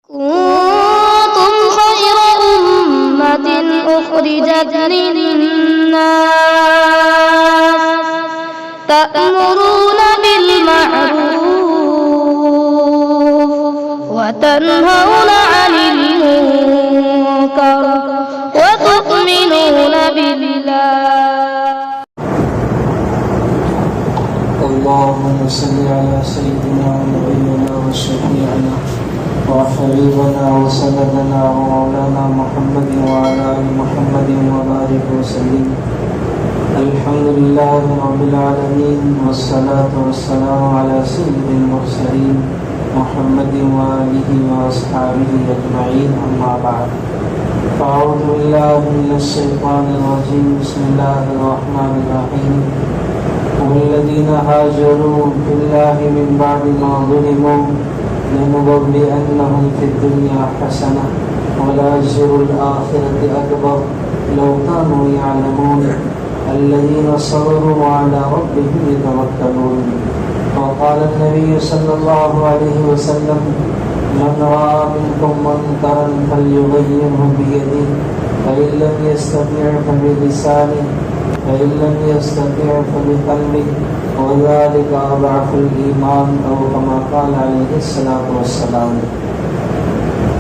كنتم خير أمة أخرجت للناس تأمرون بالمعروف وتنهون عن المنكر وتؤمنون بالله. اللهم صل على سيدنا ونبينا وشفيعنا وحبيبنا وسندنا ومولانا محمد وعلى آل محمد وبارك وسلم. الحمد لله رب العالمين والصلاة والسلام على سيد المرسلين محمد وآله وأصحابه أجمعين. أما بعد، فأعوذ بالله من الشيطان الرجيم. بسم الله الرحمن الرحيم. والذين هاجروا في الله من بعد ما ظلموا لنبوئنهم في الدنيا حسنة ولأجر الآخرة أكبر لو كانوا يعلمون الذين صبروا على ربهم يتوكلون. وقال النبي صلى الله عليه وسلم: من رأى منكم منكرا فليغيره بيده فإن لم يستطع فبلسانه فإن لم يستطع فبقلبه وذلك أضعف الإيمان أو كما قال عليه الصلاة والسلام.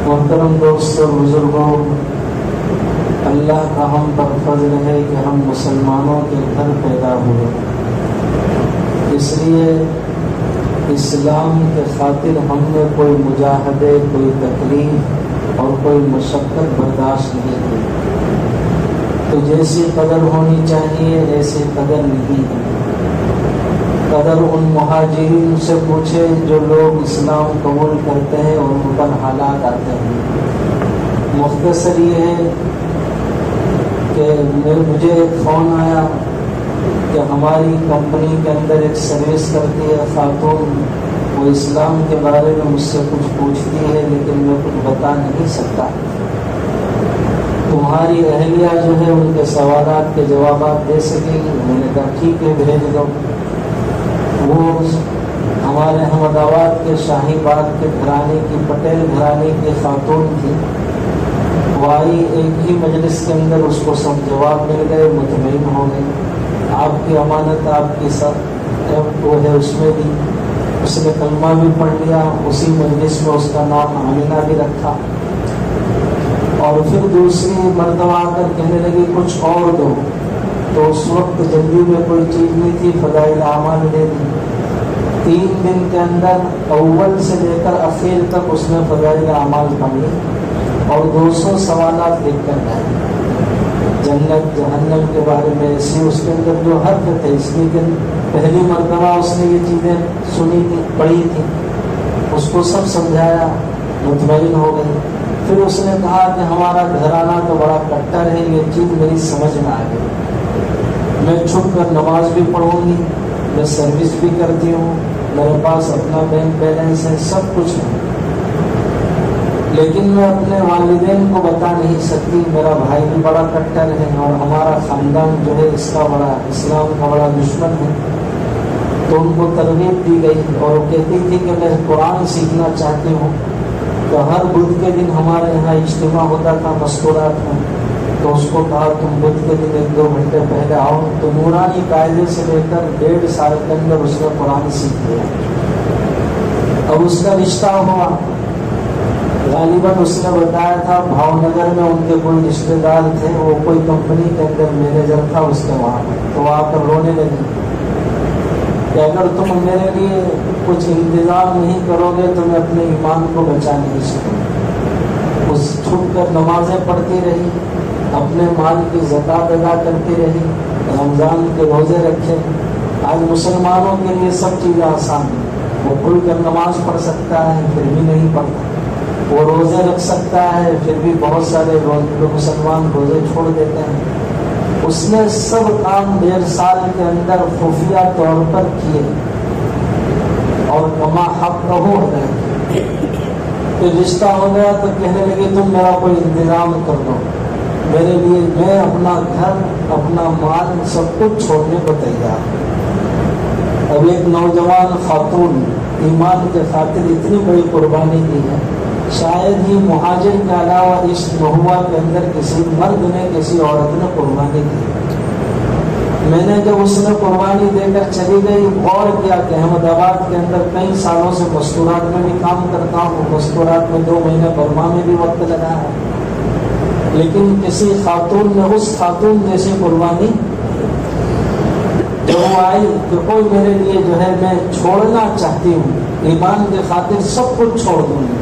محترم دوستو، بزرگوں، اللہ کا ہم پر فضل ہے کہ ہم مسلمانوں کے گھر پیدا ہوئے، اس لیے اسلام کے خاطر ہم نے کوئی مجاہدے، کوئی تکلیف اور کوئی مشقت برداشت نہیں کی. تو جیسی قدر ہونی چاہیے ایسی قدر نہیں ہے. قدر ان مہاجرین سے پوچھے جو لوگ اسلام قبول کرتے ہیں اور ان پر حالات آتے ہیں. مختصر یہ ہے کہ مجھے ایک فون آیا کہ ہماری کمپنی کے اندر ایک سروس کرتی ہے خاتون، وہ اسلام کے بارے میں مجھ سے کچھ پوچھتی ہے لیکن میں کچھ بتا نہیں سکتا. تمہاری اہلیہ جو ہے ان کے سوالات کے جوابات دے سکے گی. میں نے کہا ٹھیک ہے، بھیج دو. وہ ہمارے احمد آباد کے شاہی باغ کے گھرانے کی، پٹیل گھرانے کی خاتون تھی. وہ آئی، ایک ہی مجلس کے اندر اس کو سب جواب مل گئے، مطمئن ہو گئی. آپ کی امانت آپ کی سب وہ ہے اس میں بھی. اس نے کلمہ بھی پڑھ لیا. اسی مجلس میں اس کا نام آمینہ بھی رکھا. اور پھر دوسری مرتبہ آ کر کہنے لگی کچھ اور دو. تو اس وقت جلدی میں کوئی چیز نہیں تھی، فضائل اعمال دے دی. 3 دن کے اندر اول سے لے کر اخیر تک اس نے فضائل اعمال پڑھی اور 200 سوالات لکھ کر گئے. جنت جہنم کے بارے میں ایسی اس کے اندر جو حرف تھے، اس لیے پہلی مرتبہ اس نے یہ چیزیں سنی تھی، پڑھی تھی. اس کو سب سمجھایا، مطمئن ہو گئی. پھر اس نے کہا کہ ہمارا گھرانہ تو بڑا کٹر ہے، یہ چیز میری سمجھ میں آ گئی. میں چھپ کر نماز بھی پڑھوں گی، میں سروس بھی کرتی ہوں، میرے پاس اپنا بینک بیلنس ہے، سب کچھ ہے، لیکن میں اپنے والدین کو بتا نہیں سکتی. میرا بھائی بھی بڑا کٹر ہے اور ہمارا خاندان جو ہے اس کا بڑا، اسلام کا بڑا دشمن ہے. تو ان کو ترغیب دی گئی اور وہ کہتی تھی کہ میں قرآن سیکھنا چاہتی ہوں. تو ہر بدھ کے دن ہمارے یہاں اجتماع ہوتا تھا مستورات میں. تو اس کو کہا تم بدھ کے دن 1-2 گھنٹے پہلے آؤ. تو نورانی قاعدے سے لے کر 1.5 سال کے اندر اس نے قرآن سیکھ لیا. اب اس کا رشتہ ہوا. غالباً اس نے بتایا تھا بھاؤ نگر میں ان کے کوئی رشتے دار تھے، وہ کوئی کمپنی کے اندر مینیجر تھا اس کے وہاں. تو وہ آ کر رونے لگی کہ اگر تم میرے لیے کچھ انتظام نہیں کرو گے تو میں اپنے ایمان کو بچا نہیں سکوں. اس چھپ کر نمازیں پڑھتی رہی، اپنے مال کی زکات ادا کرتی رہی، رمضان کے روزے رکھے. آج مسلمانوں کے لیے سب چیزیں آسان ہیں. وہ کھل کر نماز پڑھ سکتا ہے پھر بھی نہیں پڑھتا، وہ روزے رکھ سکتا ہے پھر بھی بہت سارے مسلمان روزے چھوڑ دیتے ہیں. اس نے سب کام 1.5 سال کے اندر خفیہ طور پر کیے اور کما حق رہو ادا کیے. پھر رشتہ ہو گیا تو کہنے لگے تم میرا کوئی انتظام کر دو میرے لیے، میں اپنا گھر، اپنا مال سب کچھ چھوڑنے کو تیار. اب ایک نوجوان خاتون ایمان کے خاطر اتنی بڑی قربانی کی ہے شاید ہی مہاجر کے علاوہ اس مہوا کے اندر کسی مرد نے کسی عورت نے قربانی دی۔ میں نے جب اس نے قربانی دے کر چلی گئی غور کیا کہ احمد آباد کے اندر کئی سالوں سے مستورات میں بھی کام کرتا ہوں، مستورات میں 2 مہینے برما میں بھی وقت لگا ہے، لیکن کسی خاتون نے اس خاتون جیسی قربانی جب وہ آئی کہ کوئی میرے لیے جو ہے میں چھوڑنا چاہتی ہوں، ایمان کی خاطر سب کچھ چھوڑ دوں گی۔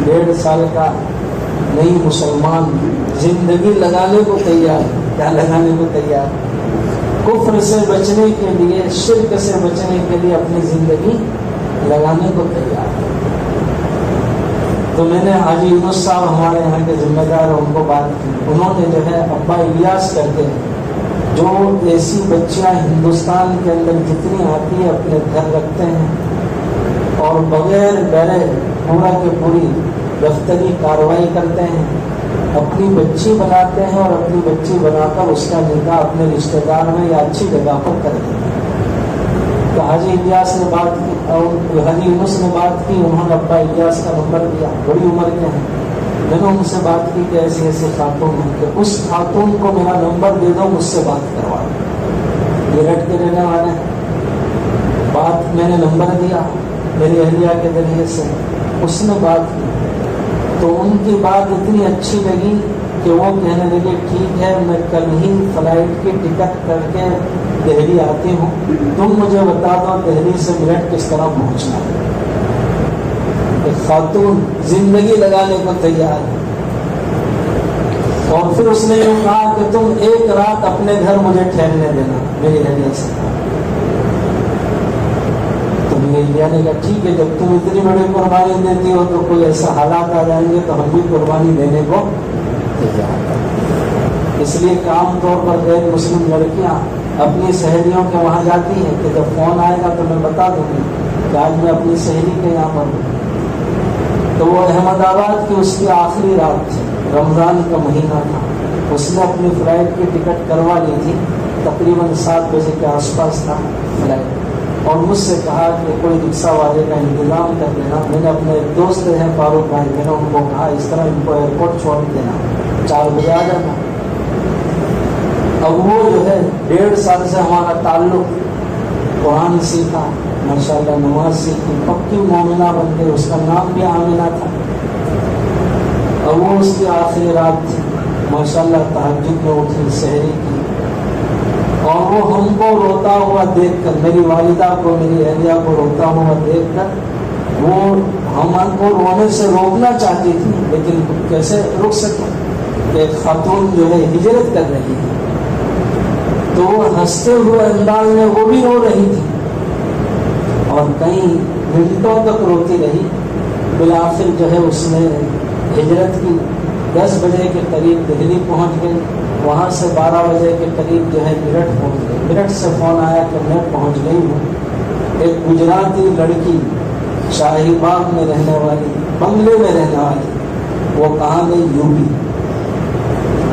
1.5 سال کا نئی مسلمان زندگی لگانے کو تیار، کیا لگانے کو تیار؟ کفر سے بچنے کے لیے، شرک سے بچنے کے لیے اپنی زندگی لگانے کو تیار۔ تو میں نے حاجی یونس صاحب ہمارے یہاں کے ذمہ دار ان کو بات کی، انہوں نے جو ہے ابا الیاس کرتے ہیں، جو ایسی بچیاں ہندوستان کے اندر جتنی آتی ہے اپنے گھر رکھتے ہیں اور بغیر ڈرے پورا کے پوری دفتری کارروائی کرتے ہیں، اپنی بچی بناتے ہیں اور اپنی بچی بنا کر اس کا نکاح اپنے رشتہ دار میں یا اچھی جگہ پر کر دیتے ہیں۔ تو حاجی الیاس نے بات کی اور حاجی یونس نے بات کی، انہوں نے ابا الیاس کا نمبر دیا، بڑی عمر کے ہیں۔ میں نے ان سے بات کی کہ ایسی ایسی خاتون ہے کہ اس خاتون کو میرا نمبر دے دو، مجھ سے بات کروا دو، یہ رٹ کے رہنے والے ہیں۔ بات میں نے نمبر دیا میری اہلیہ کے ذریعے سے، اس نے بات کی تو ان کی بات اتنی اچھی لگی کہ وہ کہنے لگے ٹھیک ہے میں کل ہی فلائٹ کی ٹکٹ کر کے دہلی آتی ہوں، تم مجھے بتا دو دہلی سے ملٹ کس طرح پہنچنا ہے۔ ایک خاتون زندگی لگانے کو تیار ہے، اور پھر اس نے یوں کہا کہ تم 1 رات اپنے گھر مجھے ٹھہرنے دینا، میری اہلیہ سے کہا۔ تو میری اہلیہ نے کہا ٹھیک ہے، جب تم اتنی بڑی قربانی دیتی ہو تو کوئی ایسا حالات آ جائیں گے تو ہم بھی قربانی دینے کو تیار ہیں۔ اس لیے کہ عام طور پر غیر مسلم لڑکیاں اپنی سہیلیوں کے وہاں جاتی ہیں کہ جب فون آئے گا تو میں بتا دوں گی کہ آج میں اپنی سہیلی کے یہاں پر ہوں۔ تو وہ احمد آباد کی اس کی آخری رات تھی، رمضان کا مہینہ تھا، اس نے اپنی فلائٹ کی ٹکٹ کروا لی تھی، تقریباً 7 بجے کے آس پاس تھا فلائٹ، اور مجھ سے کہا کہ کوئی رکشہ والے کا انتظام کر دینا۔ میں نے اپنے ایک دوست ہیں فاروق بھائی، میں نے ان کو کہا اس طرح ان کو ایئرپورٹ چھوڑ دینا، 4 بجے آ جانا۔ اب وہ جو ہے 1.5 سال سے ہمارا تعلق، قرآن سیکھا، ماشاءاللہ نماز سیکھی، پکی مومنہ بن گئی، اس کا نام بھی آمنہ تھا۔ اب وہ اس کی آخری رات تھی، ماشاءاللہ تہجد میں اٹھی، سحری کی، اور وہ ہم کو روتا ہوا دیکھ کر، میری والدہ کو، میری اہلیہ کو روتا ہوا دیکھ کر وہ ہم کو رونے سے روکنا چاہتی تھی، لیکن کیسے رک سکے کہ ایک خاتون جو ہے ہجرت کر رہی تھی، تو وہ ہنستے ہوئے انداز میں وہ بھی رو رہی تھی اور کئی منٹوں تک روتی رہی۔ بالآخر جو ہے اس نے ہجرت کی، 10 بجے کے قریب دہلی پہنچ گئی، وہاں سے 12 بجے کے قریب جو ہے میرٹھ پہنچ گئی۔ میرٹھ سے فون آیا کہ میں پہنچ گئی ہوں۔ ایک گجراتی لڑکی، شاہی باغ میں رہنے والی، بنگلے میں رہنے والی، وہ کہاں گئی؟ یو پی،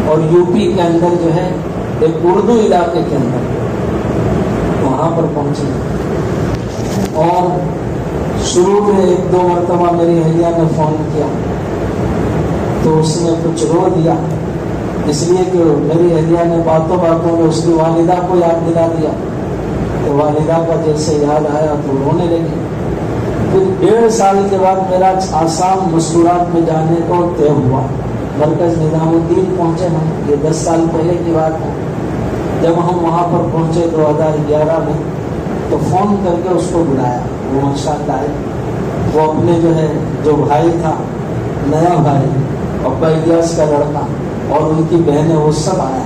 اور یو پی کے اندر جو ہے ایک اردو علاقے کے اندر، وہاں پر پہنچی، اور شروع میں 1-2 مرتبہ میری اہلیہ نے فون کیا تو اس نے کچھ رو دیا، اس لیے کہ میری اہلیہ نے باتوں باتوں میں اس کی والدہ کو یاد دلا دیا، تو والدہ کا جیسے یاد آیا تو رونے لگی۔ پھر 1.5 سال کے بعد میرا آسام مستورات میں جانے کو طے ہوا، مرکز نظام الدین پہنچے ہم، یہ 10 سال پہلے کی بات ہے۔ جب ہم وہاں پر پہنچے 2011 میں تو فون کر کے اس کو بلایا، وہ ماشاءاللہ ہے، وہ اپنے جو ہے جو بھائی تھا، نیا بھائی ابا الیاس کا لڑکا اور ان کی بہنیں، وہ سب آئے،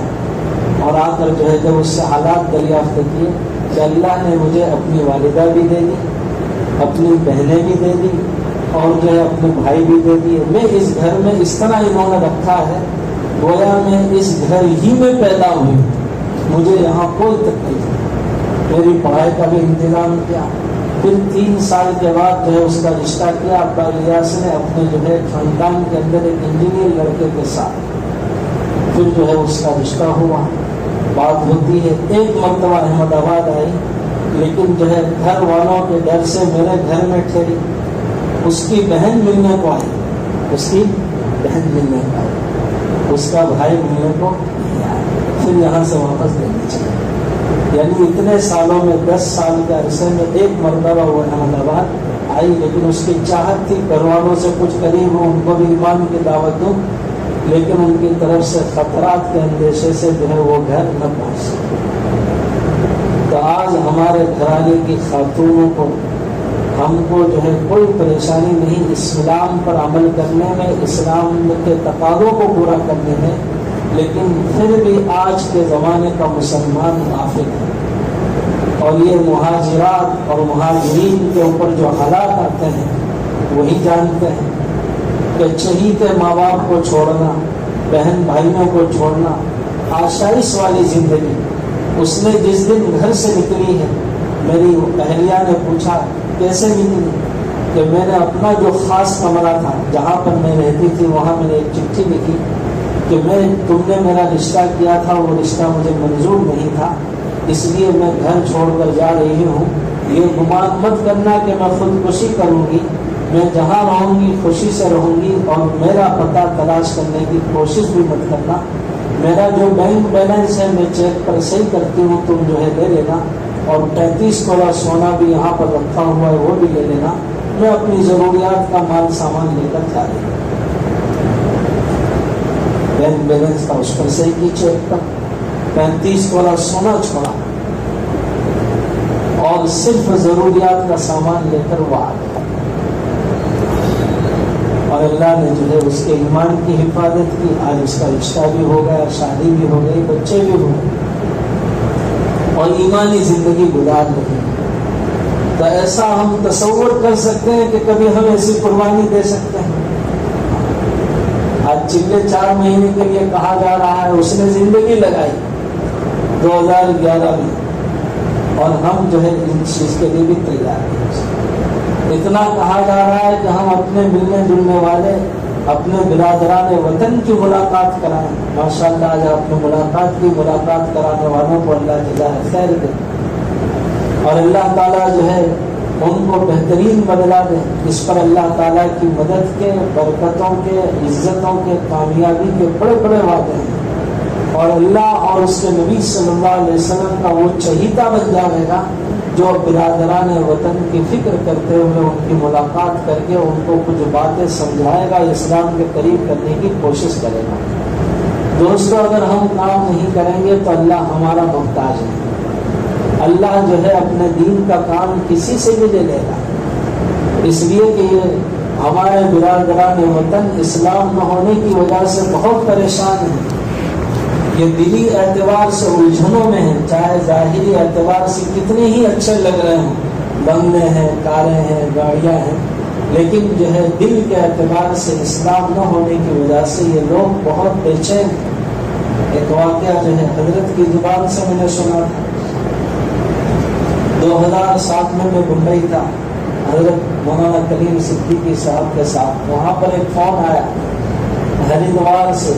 اور آ کر جو ہے جب اس سے حالات دریافت کیے کہ اللہ نے مجھے اپنی والدہ بھی دے دی، اپنی بہنیں بھی دے دی، اور جو ہے اپنے بھائی بھی دے دیے، میں اس گھر میں اس طرح انہوں نے رکھا ہے گویا میں اس گھر ہی میں پیدا ہوئی، مجھے یہاں کوئی تکلیف نہیں۔ میری پڑھائی کا بھی انتظام کیا۔ پھر 3 سال کے بعد جو ہے اس کا رشتہ کیا ابا الیاس نے اپنے جو ہے خاندان کے اندر ایک انجینئر لڑکے کے ساتھ، پھر جو ہے اس کا رشتہ ہوا، بات ہوتی ہے۔ 1 مرتبہ احمد آباد آئی، لیکن جو ہے گھر والوں کے ڈر سے میرے گھر میں ٹھہری، اس کی بہن ملنے کو آئی، اس کی بہن ملنے کو آئی، اس کا بھائی ملنے کو نہیں آیا، پھر یہاں سے واپس لینے چلے۔ یعنی اتنے سالوں میں 10 سال کے عرصے میں ایک مرتبہ وہ احمد آباد آئی، لیکن اس کی چاہت تھی گھر والوں سے کچھ قریب ہو، ان کو بھی ایمان کی دعوت دوں، لیکن ان کی طرف سے خطرات کے اندیشے سے جو ہے وہ گھر نہ پہنچ سکے۔ تو آج ہمارے گھرانے کی خاتونوں کو، ہم کو جو ہے کوئی پریشانی نہیں اسلام پر عمل کرنے میں، اسلام کے تقاضوں کو پورا کرنے میں، لیکن پھر بھی آج کے زمانے کا مسلمان غافل ہے، اور یہ مہاجرات اور مہاجرین کے اوپر جو حالات آتے ہیں وہی جانتے ہیں کہ چہیتے ماں باپ کو چھوڑنا، بہن بھائیوں کو چھوڑنا، آشائش والی زندگی۔ اس نے جس دن گھر سے نکلی ہے، میری اہلیہ نے پوچھا کیسے نکلی، کہ میں نے اپنا جو خاص کمرہ تھا جہاں پر میں رہتی تھی وہاں میں نے ایک چٹھی لکھی کہ تم نے میرا رشتہ کیا تھا، وہ رشتہ مجھے منظور نہیں تھا، اس لیے میں گھر چھوڑ کر جا رہی ہوں، یہ گمان مت کرنا کہ میں خودکشی کروں گی، میں جہاں رہوں گی خوشی سے رہوں گی، اور میرا پتہ تلاش کرنے کی کوشش بھی مت کرنا، میرا جو بینک بیلنس ہے میں چیک پر صحیح کرتی ہوں، تم جو ہے لے لینا، اور 35 تولہ سونا بھی یہاں پر رکھا ہوا ہے وہ بھی لے لینا، میں اپنی ضروریات کا مال سامان لے کر جا رہی ہوں۔ بینک بیلنس کا اس پر صحیح کی چیک پر 35 تولہ سونا چھوڑا، اور صرف ضروریات کا سامان لے کر وہ آ گیا، اور اللہ نے جو ہے اس کے ایمان کی حفاظت کی، آج اس کا رشتہ بھی ہو گیا، شادی بھی ہو گئی، بچے بھی ہو گئے، اور ایمانی زندگی گزار رہی ہے۔ تو ایسا ہم تصور کر سکتے ہیں کہ کبھی ہم ایسی قربانی دے سکتے ہیں؟ آج چلے 4 مہینے کے لیے کہا جا رہا ہے، اس نے زندگی لگائی 2011 میں، اور ہم جو ہے ان چیز کے لیے بھی تیار ہیں۔ اتنا کہا جا رہا ہے کہ ہم اپنے ملنے جلنے والے، اپنے برادران وطن کی ملاقات کرائیں۔ ماشاءاللہ آج اپنے ملاقات کرانے والوں کو اللہ جزائے خیر دے، اور اللہ تعالیٰ جو ہے ان کو بہترین بدلہ دے۔ اس پر اللہ تعالیٰ کی مدد کے، برکتوں کے، عزتوں کے، کامیابی کے بڑے بڑے وعدے ہیں، اور اللہ اور اس کے نبی صلی اللہ علیہ وسلم کا وہ چہیتا بن جائے گا جو برادران وطن کی فکر کرتے ہوئے ان کی ملاقات کر کے ان کو کچھ باتیں سمجھائے گا، اسلام کے قریب کرنے کی کوشش کرے گا۔ دوستو، اگر ہم کام نہیں کریں گے تو اللہ ہمارا محتاج ہے۔ اللہ جو ہے اپنے دین کا کام کسی سے بھی لے لے گا، اس لیے کہ یہ ہمارے برادران وطن اسلام نہ ہونے کی وجہ سے بہت پریشان ہیں، یہ دلی اعتبار سے الجھنوں میں ہیں، چاہے ظاہری اعتبار سے کتنے ہی اچھے لگ رہے ہوں، بنگلے ہیں، کاریں ہیں، گاڑیاں ہیں، لیکن جو ہے دل کے اعتبار سے اسلام نہ ہونے کی وجہ سے یہ لوگ بہت بے چین ہیں۔ ایک واقعہ جو ہے حضرت کی زبان سے میں نے سنا تھا، 2007 میں بمبئی تھا حضرت مولانا کلیم صدیقی صاحب کے ساتھ، وہاں پر ایک فون آیا ہریدوار سے،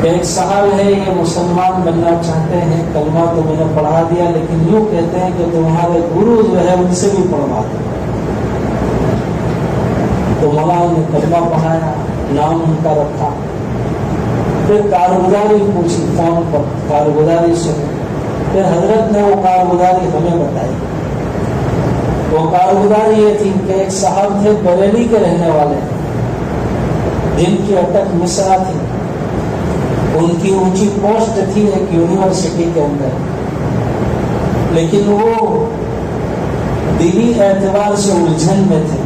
ایک صاحب ہے یہ مسلمان بننا چاہتے ہیں، کلمہ تو میں نے پڑھا دیا، لیکن یوں کہتے ہیں کہ تمہارے گرو جو ہے ان سے بھی پڑھوا دو۔ تو مولانا نے کلمہ پڑھایا، نام ان کا رکھا، پھر کارگزاری پوچھی فون پر، کارگزاری سنی، پھر حضرت نے وہ کارگزاری ہمیں بتائی۔ وہ کارگزاری یہ تھی کہ ایک صاحب تھے بریلی کے رہنے والے، جن کی اٹک مصرا تھی، ان کی اونچی پوسٹ تھی ایک یونیورسٹی کے اندر، لیکن وہ دینی اعتبار سے الجھن میں تھے۔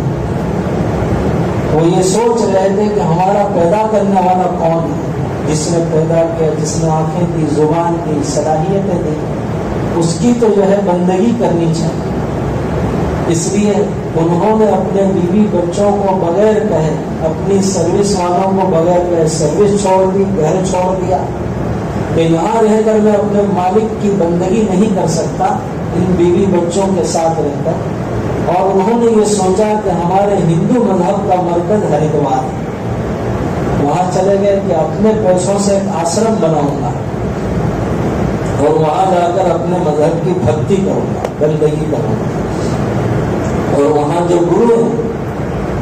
وہ یہ سوچ رہے تھے کہ ہمارا پیدا کرنے والا کون ہے، جس نے پیدا کیا، جس نے آنکھیں دی، زبان دی، صلاحیتیں دی، اس کی تو جو ہے بندگی کرنی چاہیے۔ اس لیے انہوں نے اپنے بیوی بچوں کو بغیر کہے، اپنی سروس والوں کو بغیر کہے سروس چھوڑ دی، گھر چھوڑ دیا کہ یہاں رہ کر میں اپنے مالک کی بندگی نہیں کر سکتا ان بیوی بچوں کے ساتھ رہ کر۔ اور انہوں نے یہ سوچا کہ ہمارے ہندو مذہب کا مرکز ہریدوار ہے، وہاں چلے گئے کہ اپنے پیسوں سے ایک آشرم بناؤں گا اور وہاں جا کر اپنے مذہب کی بھکتی کروں گا، بندگی کروں گا، اور وہاں جو گرو ہیں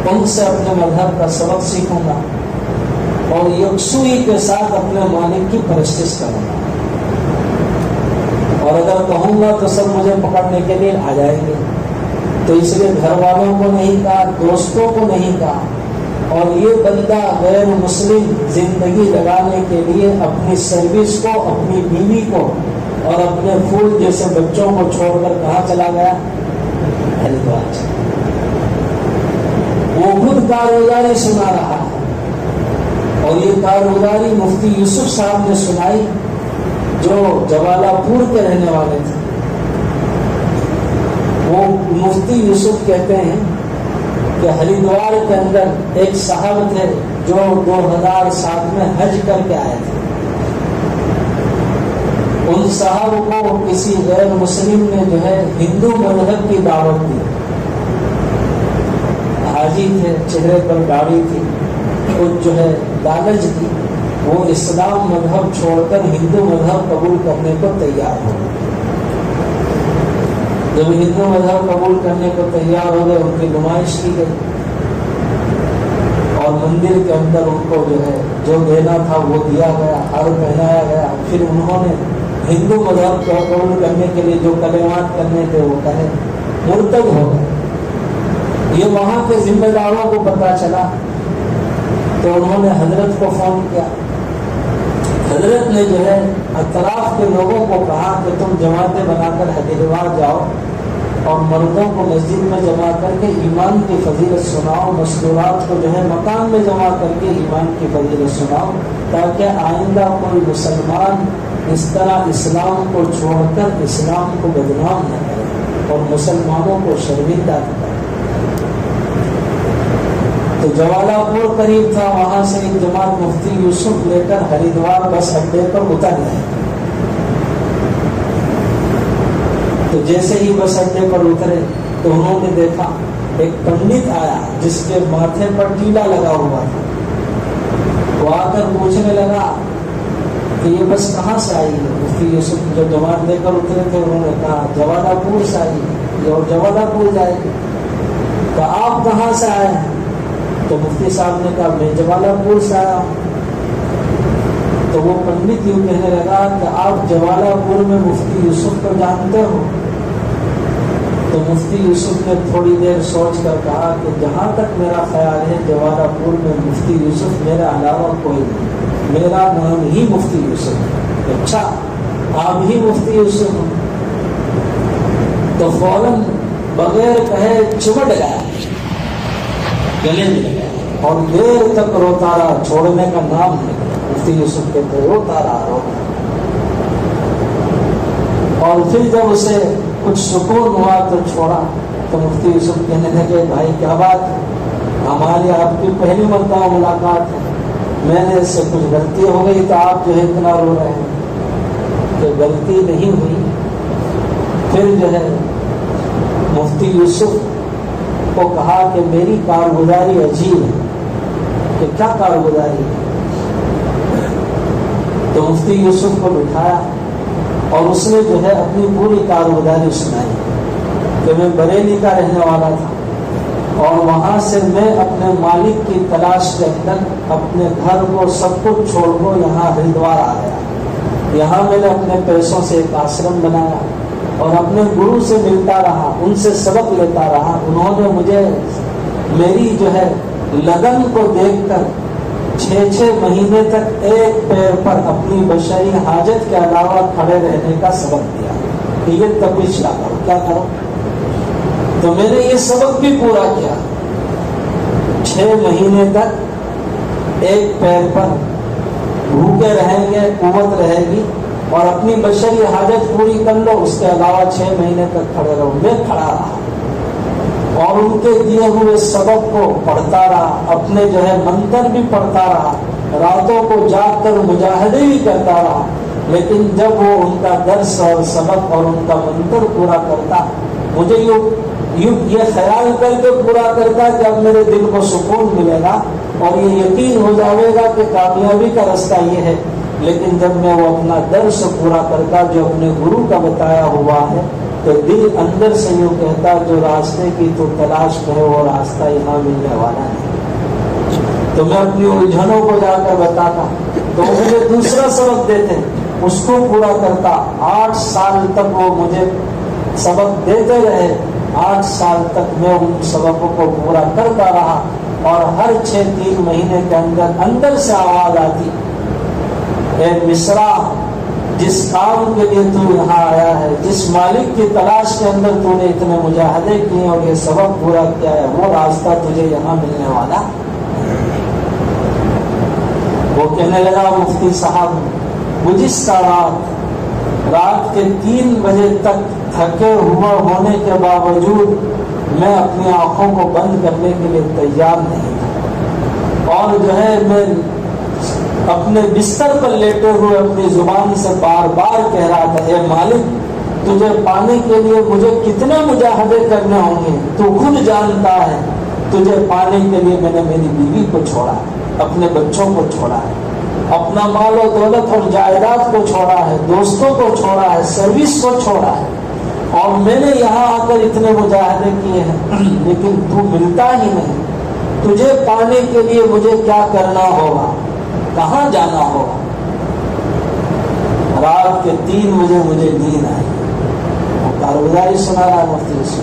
ان سے اپنے مذہب کا سبق سیکھوں گا اور یکسوئی کے ساتھ اپنے مالک کی پرستش کروں گا، اور اگر کہوں گا تو سب مجھے پکڑنے کے لیے آ جائیں گے، تو اس لیے گھر والوں کو نہیں کہا، دوستوں کو نہیں کہا، اور یہ بندہ غیر مسلم زندگی لگانے کے لیے اپنی سروس کو، اپنی بیوی کو اور اپنے پھول جیسے بچوں کو چھوڑ کر کہاں چلا گیا؟ ہریدوار چلا۔ وہ خود کارگزاری سنا رہا ہے، اور یہ کارگزاری مفتی یوسف صاحب نے سنائی جو جوالا پور کے رہنے والے تھے۔ وہ مفتی یوسف کہتے ہیں کہ ہریدوار کے اندر ایک صاحب تھے جو 2007 میں حج کر کے آئے تھے۔ ان صاحب کو کسی غیر مسلم نے جو ہے ہندو مذہب کی دعوت دی۔ حاجی تھے، چہرے پر داڑھی تھی، کچھ جو ہے دالج تھی، وہ اسلام مذہب چھوڑ کر ہندو مذہب قبول کرنے کو تیار ہو گئے۔ جب ہندو مذہب قبول کرنے کو تیار ہو گئے، ان کی نمائش کی گئی اور مندر کے اندر ان کو جو ہے جو دینا تھا وہ دیا گیا، ہار پہنایا گیا۔ پھر انہوں نے ہندو مذہب کو قبول کرنے کے لیے جو کلمات کرنے تھے وہ کہے، مرتد ہو گئے۔ یہ وہاں کے ذمہ داروں کو پتہ چلا تو انہوں نے حضرت کو فون کیا۔ حضرت نے جو ہے اطراف کے لوگوں کو کہا کہ تم جماعتیں بنا کر ہریدوار جاؤ اور مردوں کو مسجد میں جمع کر کے ایمان کی فضیلت سناؤ، مسلورات کو جو ہے مکان میں جمع کر کے ایمان کی فضیلت سناؤ، تاکہ آئندہ کوئی مسلمان اس طرح اسلام کو چھوڑ کر اسلام کو بدنام نہ کرے اور مسلمانوں کو شرمندہ نہ کرے۔ تو جوالا پور قریب تھا، وہاں سے ایک جماعت مفتی یوسف لے کر ہریدوار بس اڈے پر اتر گئے۔ تو جیسے ہی بس اڈے پر اترے تو انہوں نے دیکھا ایک پنڈت آیا جس کے ماتھے پر ٹیلا لگا ہوا تھا۔ وہ آ کر پوچھنے لگا کہ یہ بس کہاں سے آئی ہے؟ مفتی یوسف جو جماعت لے کر اترے تھے انہوں نے کہا جوالا پور سے آئی ہے، اور جوالا پور جائے گی۔ تو آپ کہاں سے آئے ہیں؟ تو مفتی صاحب نے کہا میں جوالا پور سے آیا ہوں۔ تو وہ پنڈت یوں کہنے لگا کہ آپ جوالا پور میں مفتی یوسف کو جانتے ہو؟ تو مفتی یوسف نے تھوڑی دیر سوچ کر کہا کہ جہاں تک میرا خیال ہے جوالا پور میں مفتی یوسف میرے علاوہ کوئی نہیں، میرا نام ہی مفتی یوسف ہے۔ اچھا آپ ہی مفتی یوسف ہو؟ تو فوراً بغیر کہے چمٹ گیا، گلے میں لگا اور دیر تک روتا رہا، چھوڑنے کا نام نہیں لیا۔ مفتی یوسف کہتے روتا رہا۔ اور پھر جب اسے کچھ سکون ہوا تو چھوڑا۔ تو مفتی یوسف کہنے لگے بھائی کیا بات ہے، ہماری آپ کی پہلی مرتبہ ملاقات ہے، میں نے اس سے کچھ غلطی ہو گئی تو آپ جو ہے اتنا رو رہے ہیں؟ کہ غلطی نہیں ہوئی۔ پھر جو ہے مفتی یوسف کو کہا کہ میری کارگزاری عجیب ہے۔ کہ کیا کارگزاری ہے؟ تو مفتی یوسف کو بٹھایا اور اس نے جو ہے اپنی پوری کارگزاری سنائی کہ میں بریلی کا رہنے والا تھا اور وہاں سے میں اپنے مالک کی تلاش کے اندر اپنے گھر کو سب کچھ چھوڑ کر یہاں ہریدوار آ گیا۔ یہاں میں نے اپنے پیسوں سے ایک آشرم بنایا اور اپنے گرو سے ملتا رہا، ان سے سبق لیتا رہا۔ انہوں نے مجھے میری جو ہے لگن کو دیکھ کر 6 مہینے تک ایک پیر پر اپنی بشری حاجت کے علاوہ کھڑے رہنے کا سبق دیا کہ یہ تپش نہ کرو، کیا کرو؟ تو میں نے یہ سبق بھی پورا کیا۔ 6 مہینے تک ایک پیر پر بھوکے رہیں گے، قوت رہے گی اور اپنی بشری حاجت پوری کر لو، اس کے علاوہ 6 مہینے تک کھڑے رہو۔ میں کھڑا رہا اور ان کے دیے ہوئے سبق کو پڑھتا رہا، اپنے جو ہے منتر بھی پڑھتا رہا، راتوں کو جاگ کر مجاہدے بھی کرتا رہا۔ لیکن جب وہ ان کا درس اور سبق اور ان کا منتر پورا کرتا، مجھے یہ خیال کر کے پورا کرتا کہ اب میرے دل کو سکون ملے گا اور یہ یقین ہو جائے گا کہ کامیابی کا راستہ یہ ہے۔ لیکن جب میں وہ اپنا درس پورا کرتا جو اپنے گرو کا بتایا ہوا ہے تو دل اندر سے یوں کہتا جو راستے کی تو تلاش میں وہ راستہ یہاں ملنے والا نہیں. تو میں اپنی الجھنوں کو جا کر بتاتا تو مجھے دوسرا سبق دیتے, اس کو پورا کرتا. 8 سال تک وہ مجھے سبق دیتے رہے, 8 سال تک میں ان سبقوں کو پورا کرتا رہا. اور ہر 6-3 مہینے کے اندر سے آواز آتی, اے مصرا, جس کام کے لیے تو یہاں آیا ہے, جس مالک کی تلاش کے اندر تو نے اتنے مجاہدے کیے اور یہ سبق پورا کیا ہے, وہ راستہ تجھے یہاں ملنے والا. وہ کہنے لگا مفتی صاحب, گزشتہ رات کے 3 بجے تک تھکے ہوئے ہونے کے باوجود میں اپنی آنکھوں کو بند کرنے کے لیے تیار نہیں تھا, اور جو ہے میں اپنے بستر پر لیٹے ہوئے اپنی زبان سے بار بار کہہ رہا تھا, اے مالک, تجھے پانے کے لیے مجھے کتنے مجاہدے کرنے ہوں گے, تو خود جانتا ہے. تجھے پانے کے لیے میں نے میری بیوی کو چھوڑا ہے, اپنے بچوں کو چھوڑا ہے, اپنا مال و دولت اور جائیداد کو چھوڑا ہے, دوستوں کو چھوڑا ہے, سروس کو چھوڑا ہے, اور میں نے یہاں آ کر اتنے مجاہدے کیے ہیں, لیکن تو ملتا ہی نہیں. تجھے پانے کے لیے مجھے کیا کرنا ہوگا, کہاں جانا ہوگا؟ رات کے 3 بجے مجھے نیند آئی. کارگزاری سنا رہا مفتی سے.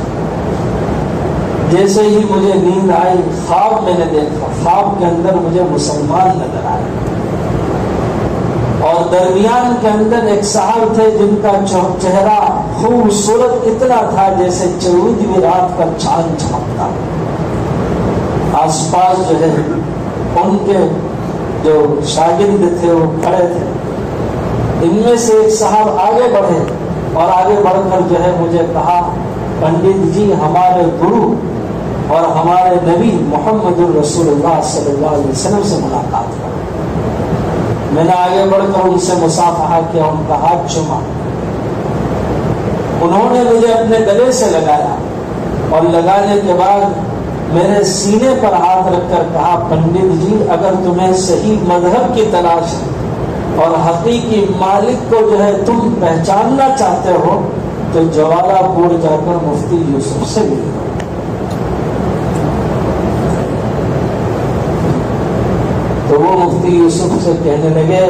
جیسے ہی مجھے نیند آئی, خواب میں نے دیکھا, خواب کے اندر مجھے مسلمان نظر آئے, اور درمیان کے اندر ایک صاحب تھے جن کا چہرہ خوبصورت اتنا تھا جیسے 14ویں رات کا چاند چمکتا. آس پاس جو ہے ان کے جو شاگرد تھے وہ کھڑے تھے. ان میں سے ایک صاحب آگے بڑھے اور آگے بڑھ کر جو ہے مجھے کہا, پنڈت جی, ہمارے گرو اور ہمارے نبی محمد الرسول اللہ صلی اللہ علیہ وسلم سے ملاقات کرو. میں نے آگے بڑھ کر ان سے مصافحہ کیا, ان کا ہاتھ چوما. انہوں نے مجھے اپنے گلے سے لگایا, اور لگانے کے بعد میرے سینے پر ہاتھ رکھ کر کہا, پنڈت جی, اگر تمہیں صحیح مذہب کی تلاش ہے اور حقیقی مالک کو جو ہے تم پہچاننا چاہتے ہو تو جوالا پور جا کر مفتی یوسف سے ملو. تو وہ مفتی یوسف سے کہنے لگے,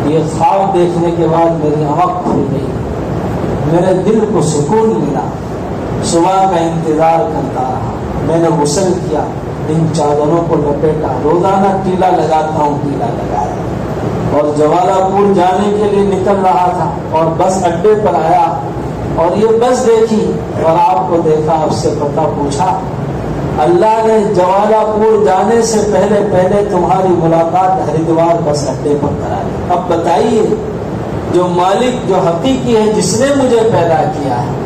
یہ خواب دیکھنے کے بعد میری آنکھ کھل گئی, میرے دل کو سکون ملا. صبح کا انتظار کرتا رہا, میں نے غسل کیا, ان چادروں کو لپیٹا, روزانہ ٹیلا لگاتا ہوں, ٹیلا لگایا, اور جوالا پور جانے کے لیے نکل رہا تھا, اور بس اڈے پر آیا, اور یہ بس دیکھی اور آپ کو دیکھا, آپ سے پتہ پوچھا. اللہ نے جوالا پور جانے سے پہلے تمہاری ملاقات ہریدوار بس اڈے پر کرا دی. اب بتائیے, جو مالک, جو حقیقی ہے, جس نے مجھے پیدا کیا ہے,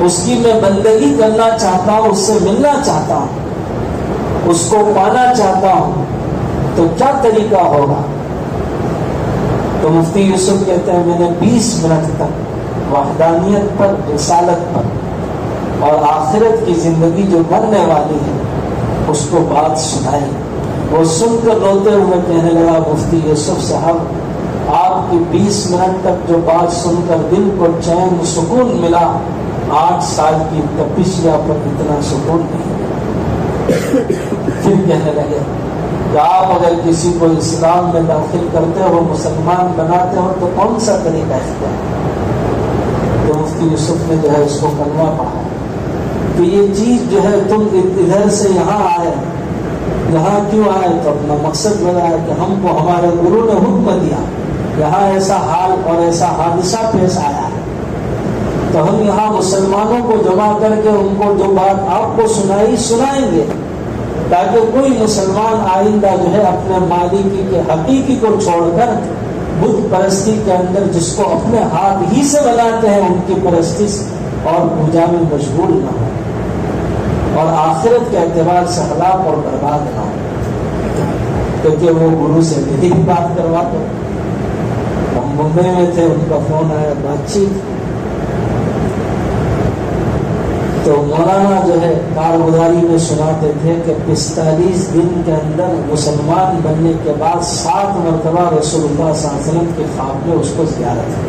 اس کی میں بندگی کرنا چاہتا ہوں, اس سے ملنا چاہتا ہوں, اس کو پانا چاہتا ہوں, تو کیا طریقہ ہوگا؟ تو مفتی یوسف کہتے ہیں, میں نے 20 منٹ تک وحدانیت پر, رسالت پر اور آخرت کی زندگی جو بننے والی ہے اس کو بات سنائی. وہ سن کر روتے ہوئے کہنے لگا, مفتی یوسف صاحب, آپ کی 20 منٹ تک جو بات سن کر دل کو چین سکون ملا, 8 سال کی تپش یا پر اتنا سکون نہیں. پھر کہنے لگے کہ آپ اگر کسی کو اسلام میں داخل کرتے ہو, مسلمان بناتے ہو, تو کون سا طریقہ اختیار؟ تو مفتی یوسف نے جو ہے اس کو کلمہ پڑھا کہ یہ چیز جو ہے تم ادھر سے یہاں آئے, یہاں کیوں آئے؟ تو اپنا مقصد بتایا کہ ہم کو ہمارے گرو نے حکم دیا, یہاں ایسا حال اور ایسا حادثہ پیش آیا ہے, تو ہم یہاں مسلمانوں کو جمع کر کے ان کو جو بات آپ کو سنائیں گے, تاکہ کوئی مسلمان آئندہ جو ہے اپنے مالکی کے حقیقی کو چھوڑ کر بت پرستی کے اندر, جس کو اپنے ہاتھ ہی سے بناتے ہیں, ان کی پرستش اور پوجا میں مشغول نہ ہو, اور آخرت کے اعتبار سے ہلاک اور برباد نہ ہو. کیونکہ وہ گرو سے میری بھی بات کرواتے. ہم ممبئی میں تھے, ان کا فون آیا, بات چیت, تو مولانا جو ہے کارگزاری میں سناتے تھے کہ 45 دن کے اندر مسلمان بننے کے بعد 7 مرتبہ رسول اللہ صلی اللہ علیہ وسلم کے خواب میں اس کو زیارت ہے,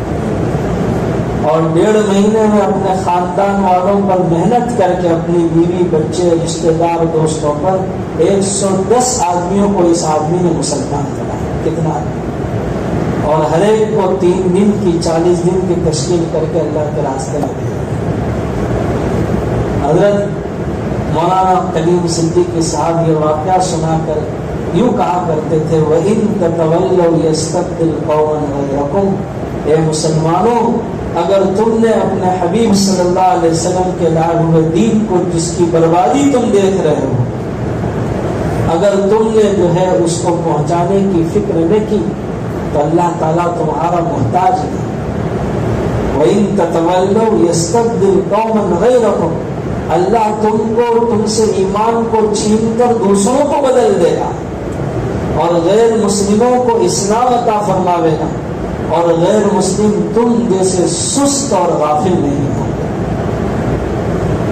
اور 1.5 مہینے میں اپنے خاندان والوں پر محنت کر کے اپنی بیوی بچے رشتے دار دوستوں پر 110 آدمیوں کو اس آدمی نے مسلمان بنایا. کتنا آدمی؟ اور ہر ایک کو 3 دن کی 40 دن کی تشکیل کر کے اللہ کے راستے میں دیا. حضرت مولانا کلیم صدیقی صاحب یہ واقعہ سنا کر یوں کہا کرتے تھے وَإِن تَتَوَلَّوْا يَسْتَبْدِلْ قَوْمًا غَيْرَكُمْ. اے مسلمانوں، اگر تم نے اپنے حبیب صلی اللہ علیہ وسلم کے لائے ہوئے دین کو جس کی بربادی تم دیکھ رہے ہو، اگر تم نے جو ہے اس کو پہنچانے کی فکر نہ کی تو اللہ تعالیٰ تمہارا محتاج ہے. وَإِن تَتَوَلَّوْا يَسْتَبْدِلْ قَوْمًا غَيْرَكُمْ. اللہ تم سے ایمان کو چھین کر دوسروں کو بدل دے گا اور غیر مسلموں کو اسلام عطا فرماوے گا، اور غیر مسلم تم جیسے سست اور غافل نہیں ہوں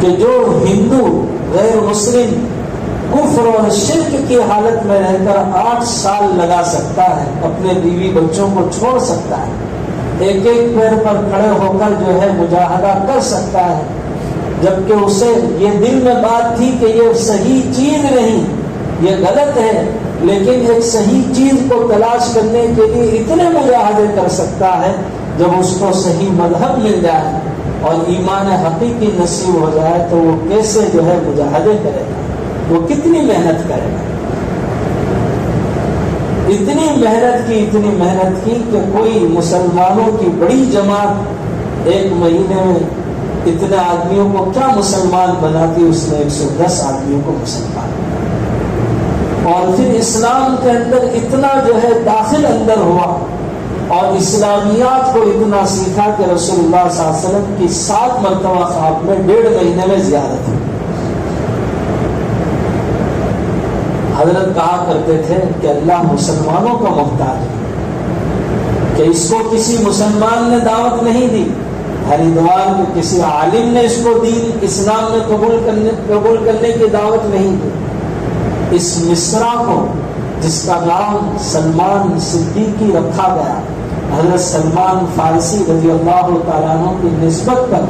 کہ جو ہندو غیر مسلم کفر اور شرک کی حالت میں رہ کر 8 سال لگا سکتا ہے، اپنے بیوی بچوں کو چھوڑ سکتا ہے، ایک پیر پر کھڑے ہو کر جو ہے مجاہدہ کر سکتا ہے، جبکہ اسے یہ دل میں بات تھی کہ یہ صحیح چیز نہیں، یہ غلط ہے، لیکن ایک صحیح چیز کو تلاش کرنے کے لیے اتنے مجاہدے کر سکتا ہے. جب اس کو صحیح مذہب مل جائے اور ایمان حقیقی نصیب ہو جائے تو وہ کیسے جو ہے مجاہدے کرے گا، وہ کتنی محنت کرے گا. اتنی محنت کی کہ کوئی مسلمانوں کی بڑی جماعت 1 مہینے میں اتنے آدمیوں کو کیا مسلمان بناتی، اس نے 110 آدمیوں کو مسلمان بنا. اور پھر اسلام کے اندر اتنا جو ہے داخل اندر ہوا اور اسلامیات کو اتنا سیکھا کہ رسول اللہ صلی اللہ علیہ وسلم کی 7 مرتبہ خواب میں 1.5 مہینے میں زیارت ہوئی. حضرت کہا کرتے تھے کہ اللہ مسلمانوں کا محتاج ہے، کہ اس کو کسی مسلمان نے دعوت نہیں دی، ہریدوار کے کسی عالم نے اس کو دین اسلام میں قبول کرنے کی دعوت نہیں دی. اس مصرع کو جس کا نام سلمان صدیقی رکھا گیا حضرت سلمان فارسی رضی اللہ تعالیٰ عنہ کی نسبت پر،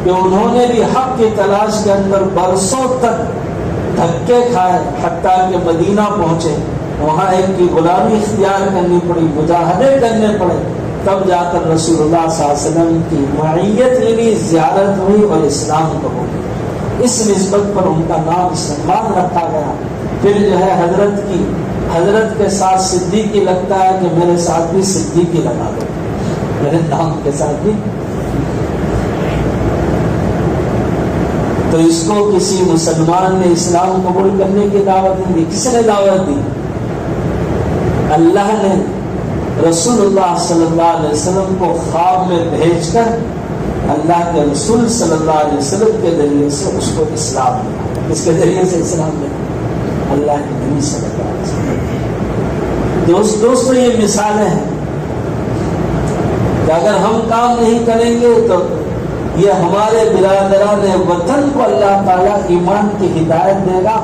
کہ انہوں نے بھی حق کی تلاش کے اندر برسوں تک دھکے کھائے حتیٰ کہ مدینہ پہنچے، وہاں ایک کی غلامی اختیار کرنی پڑی، مجاہدے کرنے پڑے، تب جا کر رسول اللہ صلی اللہ علیہ وسلم کی معیت ملی، زیارت ہوئی اور اسلام قبول. اس نسبت پر ان کا نام سلمان رکھا گیا. پھر جو ہے حضرت کے ساتھ صدیقی لگتا ہے کہ میرے ساتھ بھی صدیقی لگا دو، میرے نام کے ساتھ بھی. تو اس کو کسی مسلمان نے اسلام قبول کرنے کی دعوت نہیں دی. کس نے دعوت دی؟ اللہ نے رسول اللہ صلی اللہ علیہ وسلم کو خواب میں بھیج کر اللہ کے رسول صلی اللہ علیہ وسلم کے ذریعے سے اس کو اسلام ملا. اس کے ذریعے سے اسلام ملا اللہ کے نبی صلی اللہ علیہ وسلم. دوستوں یہ مثالیں ہیں کہ اگر ہم کام نہیں کریں گے تو یہ ہمارے برادران وطن کو اللہ تعالیٰ ایمان کی ہدایت دے گا.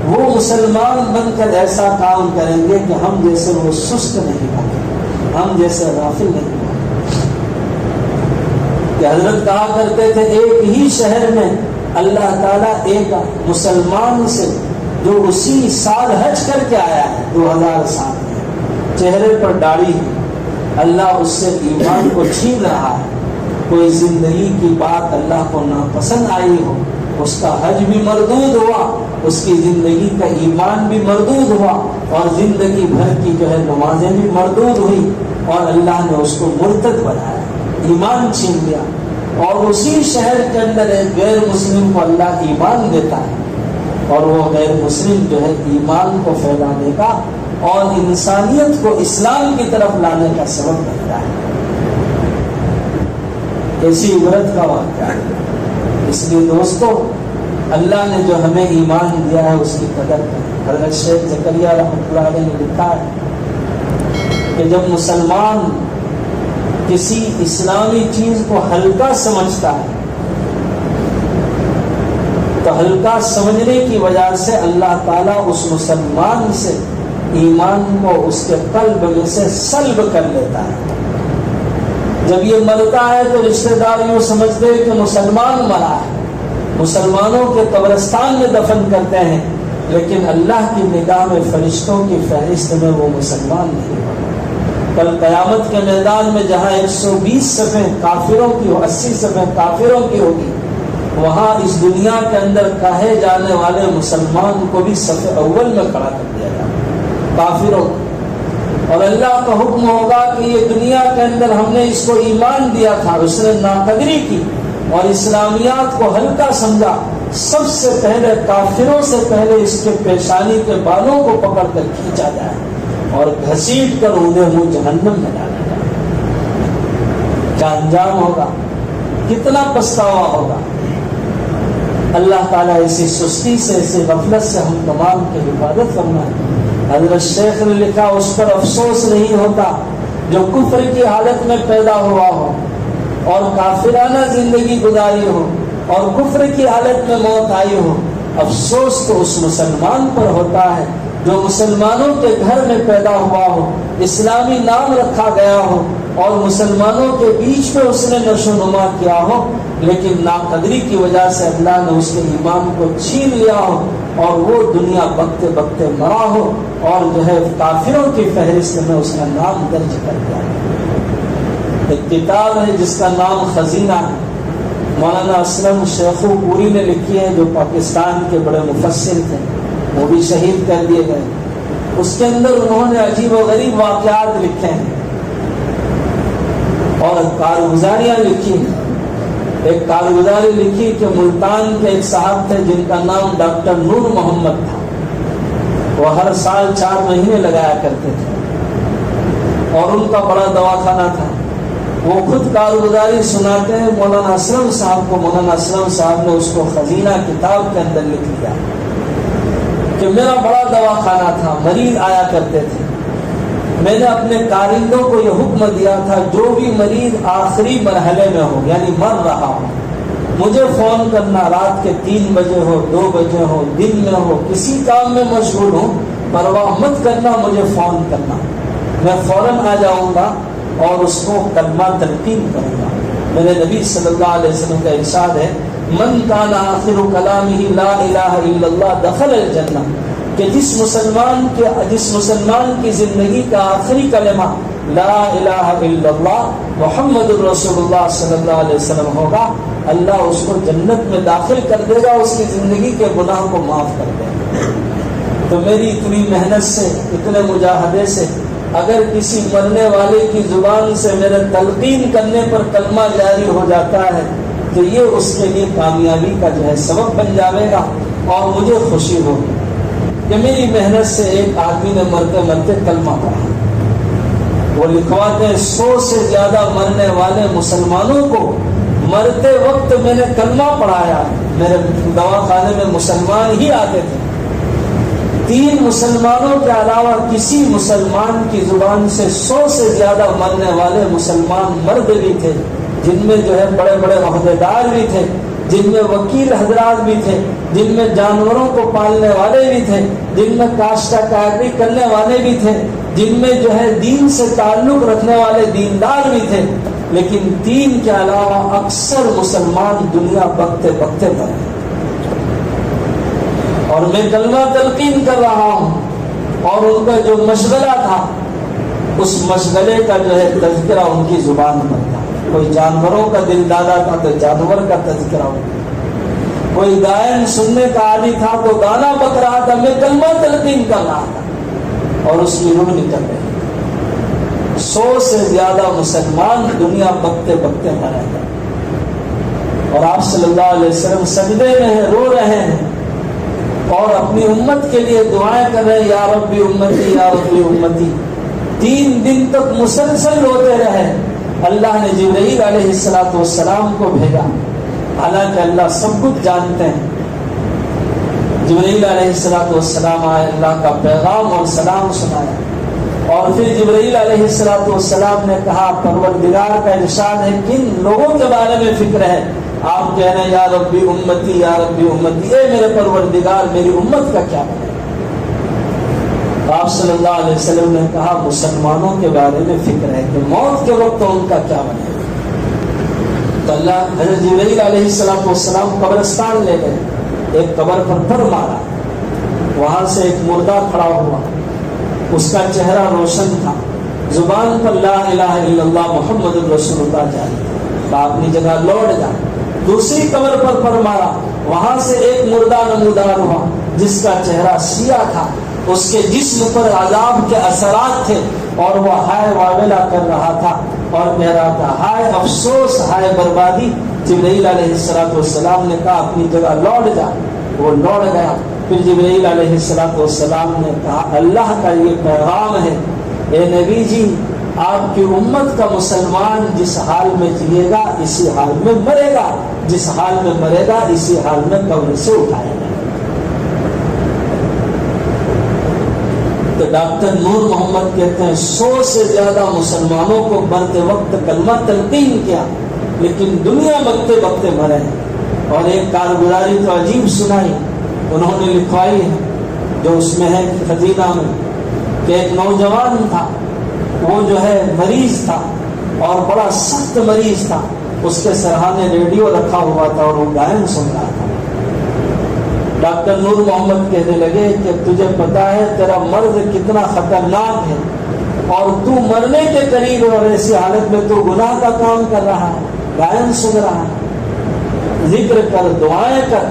وہ مسلمان بن کر ایسا کام کریں گے کہ ہم جیسے وہ سست نہیں ہوں گے، ہم جیسے غافل نہیں ہوں گے. کہ حضرت کہا کرتے تھے ایک ہی شہر میں اللہ تعالیٰ ایک مسلمان سے جو اسی سال حج کر کے آیا ہے 2007 میں، چہرے پر داڑھی ہے، اللہ اس سے ایمان کو چھین رہا ہے. کوئی زندگی کی بات اللہ کو ناپسند آئی ہو، اس کا حج بھی مردود ہوا، اس کی زندگی کا ایمان بھی مردود ہوا، اور زندگی بھر کی جو ہے نمازیں بھی مردود ہوئی، اور اللہ نے اس کو مرتد بنایا، ایمان چھین لیا. اور اسی شہر کے اندر ایک غیر مسلم کو اللہ ایمان دیتا ہے، اور وہ غیر مسلم جو ہے ایمان کو پھیلانے کا اور انسانیت کو اسلام کی طرف لانے کا سبب بنتا ہے. ایسی عبرت کا واقعہ ہے. اس لیے دوستو اللہ نے جو ہمیں ایمان دیا ہے اس کی قدر کریں. حضرت شیخ زکریا رحمۃ اللہ علیہ نے لکھا ہے کہ جب مسلمان کسی اسلامی چیز کو ہلکا سمجھتا ہے تو ہلکا سمجھنے کی وجہ سے اللہ تعالیٰ اس مسلمان سے ایمان کو اس کے قلب میں سے سلب کر لیتا ہے. جب یہ مرتا ہے تو رشتہ دار یوں سمجھتے ہیں کہ مسلمان مرا ہے، مسلمانوں کے قبرستان میں دفن کرتے ہیں، لیکن اللہ کی نگاہ میں فرشتوں کی فہرست میں وہ مسلمان نہیں ہوگا۔ کل قیامت کے میدان میں جہاں 120 صفیں کافروں کی ہو، 80 صفیں کافروں کی ہوگی، وہاں اس دنیا کے اندر کہے جانے والے مسلمان کو بھی صف اول میں کھڑا کر دیا جائے کافروں کو، اور اللہ کا حکم ہوگا کہ یہ دنیا کے اندر ہم نے اس کو ایمان دیا تھا، اس نے ناقدری کی اور اسلامیات کو ہلکا سمجھا، سب سے پہلے کافروں سے پہلے اس کے پیشانی کے بالوں کو پکڑ کر کھینچا جائے اور گھسیٹ کر انہیں منہ جہنم میں ڈالا جائے۔ کیا انجام ہوگا، کتنا پچھتاوا ہوگا۔ اللہ تعالیٰ ایسی سستی سے، ایسی غفلت سے ہم تمام کی حفاظت فرمائے۔ حضرت شیخ نے لکھا اس پر افسوس نہیں ہوتا جو کفر کی حالت میں پیدا ہوا ہو اور کافرانہ زندگی گزاری ہو اور کفر کی حالت میں موت آئی ہو، افسوس تو اس مسلمان پر ہوتا ہے جو مسلمانوں کے گھر میں پیدا ہوا ہو، اسلامی نام رکھا گیا ہو اور مسلمانوں کے بیچ میں اس نے نشو نما کیا ہو، لیکن ناقدری کی وجہ سے اللہ نے اس کے ایمان کو چھین لیا ہو اور وہ دنیا بکتے بکتے مرا ہو اور جو ہے کافروں کی فہرست میں اس کا نام درج کر دیا۔ ایک کتاب ہے جس کا نام خزینہ ہے، مولانا اسلم شیخو پوری نے لکھی ہے، جو پاکستان کے بڑے مفسر تھے، وہ بھی شہید کر دیے گئے۔ اس کے اندر انہوں نے عجیب و غریب واقعات لکھے ہیں اور کارگزاریاں لکھی ہیں۔ ایک کارگزاری لکھی کہ ملتان کے ایک صاحب تھے جن کا نام ڈاکٹر نور محمد تھا، وہ ہر سال 4 مہینے لگایا کرتے تھے اور ان کا بڑا دواخانہ تھا۔ وہ خود کارگزاری سناتے ہیں مولانا اسلم صاحب کو، مولانا اسلم صاحب نے اس کو خزینہ کتاب کے اندر لکھ دیا کہ میرا بڑا دواخانہ تھا، مریض آیا کرتے تھے، میں نے اپنے کارندوں کو یہ حکم دیا تھا جو بھی مریض آخری مرحلے میں ہو یعنی مر رہا ہو، مجھے فون کرنا، رات کے 3 بجے ہو، 2 بجے ہو، دن میں ہو، کسی کام میں مشغول ہوں، پرواہ مت کرنا، مجھے فون کرنا، میں فوراً آ جاؤں گا اور اس کو کلمہ تلقین کروں گا۔ میرے نبی صلی اللہ علیہ وسلم کا ارشاد ہے، من کان آخر کلامہ لا الہ الا اللہ دخل الجنہ، کہ جس مسلمان کی زندگی کا آخری کلمہ لا الہ الا اللہ محمد الرسول اللہ صلی اللہ علیہ وسلم ہوگا، اللہ اس کو جنت میں داخل کر دے گا، اس کی زندگی کے گناہ کو معاف کر دے گا۔ تو میری اتنی محنت سے، اتنے مجاہدے سے اگر کسی مرنے والے کی زبان سے میرے تلقین کرنے پر کلمہ جاری ہو جاتا ہے تو یہ اس کے لیے کامیابی کا جو ہے سبب بن جائے گا اور مجھے خوشی ہوگی کہ میری محنت سے ایک آدمی نے مرتے مرتے کلمہ پڑھا۔ وہ لکھواتے ہیں 100 سے زیادہ مرنے والے مسلمانوں کو مرتے وقت میں نے کلمہ پڑھایا، میرے دواخانے میں مسلمان ہی آتے تھے، 3 مسلمانوں کے علاوہ کسی مسلمان کی زبان سے 100 سے زیادہ مرنے والے مسلمان مرد بھی تھے، جن میں جو ہے بڑے بڑے عہدیدار بھی تھے، جن میں وکیل حضرات بھی تھے، جن میں جانوروں کو پالنے والے بھی تھے، جن میں کاشتکاری کرنے والے بھی تھے، جن میں جو ہے دین سے تعلق رکھنے والے دیندار بھی تھے، لیکن 3 کے علاوہ اکثر مسلمان دنیا بکتے بکتے پر ہیں۔ اور میں کلمہ تلقین کر رہا ہوں اور ان کا جو مشغلہ تھا اس مشغلے کا جو ہے تذکرہ ان کی زبان پر تھا۔ کوئی جانوروں کا دل دادا تھا تو جانور کا تذکرہ ہو، کوئی گائن سننے کا عادی تھا تو گانا بک رہا تھا، میں کلمہ تلقین کر رہا تھا اور اس کی روح نکل رہی۔ 100 سے زیادہ مسلمان دنیا بکتے بکتے مرے ہیں اور آپ صلی اللہ علیہ وسلم سجدے میں ہیں، رو رہے ہیں اور اپنی امت کے لیے دعائیں کر رہے ہیں، یا ربی امتی یا ربی امتی۔ 3 دن تک مسلسل روتے رہے۔ اللہ نے جبرائیل علیہ السلام کو بھیجا، حالانکہ اللہ سب کچھ جانتے ہیں۔ جبرائیل علیہ السلام آئے، اللہ کا پیغام اور سلام سنایا اور پھر جبرائیل علیہ السلام نے کہا، پروردگار کا ارشاد ہے کن لوگوں کے بارے میں فکر ہے؟ آپ کہہ رہے ہیں یا ربی امتی یا ربی امتی، اے میرے پروردگار میری امت کا کیا بنے؟ آپ صلی اللہ علیہ وسلم نے کہا مسلمانوں کے بارے میں فکر ہے کہ موت کے وقت ان کا کیا بنے گا۔ تو اللہ حضرت جبرائیل علیہ السلام قبرستان لے گئے، ایک قبر پر مارا، وہاں سے ایک مردہ کھڑا ہوا، اس کا چہرہ روشن تھا، زبان پر لا الہ الا اللہ محمد رسول اللہ جاری تھا، اپنی جگہ لوٹ جا۔ دوسری قبر پر مارا، وہاں سے ایک مردہ نمودار ہوا جس کا چہرہ سیاہ تھا، اس کے جسم پر عذاب کے اثرات تھے اور وہ ہائے واویلا کر رہا تھا اور کہہ رہا تھا ہائے افسوس، ہائے بربادی۔ جبرائیل علیہ السلام نے کہا اپنی جگہ لوٹ جا، وہ لوٹ گیا۔ پھر جبرائیل علیہ السلام نے کہا اللہ کا یہ پیغام ہے، اے نبی جی آپ کی امت کا مسلمان جس حال میں جیے گا اسی حال میں مرے گا، جس حال میں مرے گا اسی حال میں قبر سے اٹھائے گا۔ تو ڈاکٹر نور محمد کہتے ہیں 100 سے زیادہ مسلمانوں کو مرتے وقت کلمہ تلقین کیا، لیکن دنیا بکتے بکتے مرے ہیں۔ اور ایک کارگزاری تو عجیب سنائی انہوں نے لکھوائی ہے، جو اس میں ہے خزینہ میں، کہ ایک نوجوان تھا، وہ جو ہے مریض تھا اور بڑا سخت مریض تھا، اس کے سرہانے ریڈیو رکھا ہوا تھا اور وہ گائن سن رہا تھا۔ ڈاکٹر نور محمد کہنے لگے کہ تجھے پتا ہے تیرا مرض کتنا خطرناک ہے اور تو مرنے کے قریب اور ایسی حالت میں تو گناہ کا کام کر رہا ہے، گائن سن رہا ہے، ذکر کر، دعائیں کر،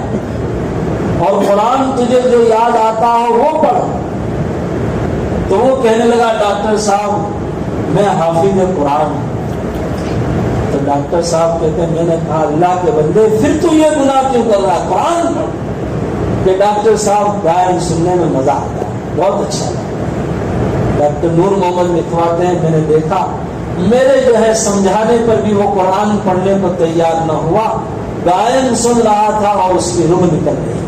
اور قرآن تجھے جو یاد آتا ہو وہ پڑھ۔ تو وہ کہنے لگا ڈاکٹر صاحب میں حافظ قرآن ہوں۔ تو ڈاکٹر صاحب کہتے ہیں میں نے کہا اللہ کے بندے پھر تو یہ گناہ کیوں کر رہا ہے، قرآن پڑھ۔ کہ ڈاکٹر صاحب گائن سننے میں مزہ آتا ہے، بہت اچھا لگا۔ ڈاکٹر نور محمد لکھواتے ہیں میں نے دیکھا میرے جو ہے سمجھانے پر بھی وہ قرآن پڑھنے کو تیار نہ ہوا، گائن سن رہا تھا اور اس کی روح نکل گئی،